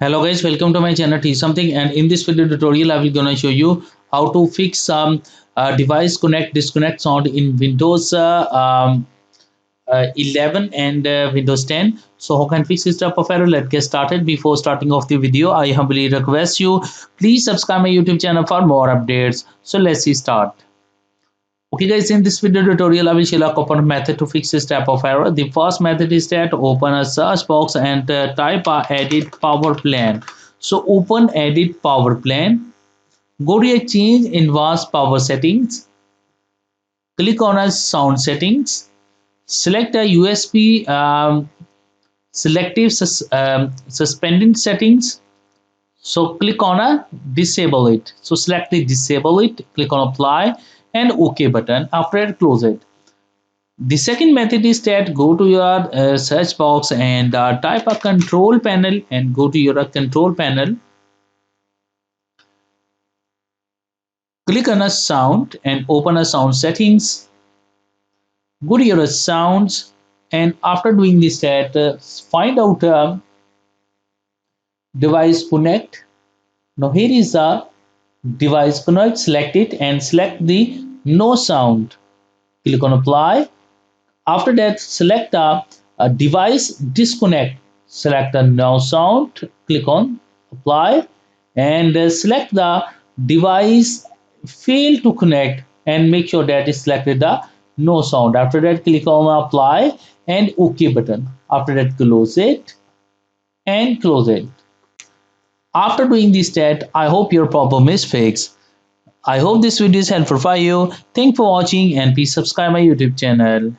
Hello guys, welcome to my channel T something, and in this video tutorial I will gonna show you how to fix some device connect disconnect sound in Windows 11 and Windows 10. So how can fix this type of error? Let's get started. Before starting off the video, I humbly request you please subscribe my YouTube channel for more updates. So let's see start. Okay guys, in this video tutorial I will show you a couple of method to fix this type of error. The first method is that open a search box and type edit power plan. So open edit power plan, go to a change advanced power settings, click on a sound settings, select a USB selective suspended settings. So click on a disable it. So select the disable it, click on apply and OK button. After that, close it. The second method is that go to your search box and type a control panel and go to your control panel. Click on a sound and open a sound settings. Go to your sounds, and after doing this that find out device connect. Now here is the device connect. Select it and select the no sound. Click on apply. After that, select the device disconnect. Select the no sound. Click on apply and select the device fail to connect and make sure that is selected the no sound. After that, click on apply and OK button. After that, close it and close it. After doing this step, I hope your problem is fixed. I hope this video is helpful for you. Thanks for watching and please subscribe my YouTube channel.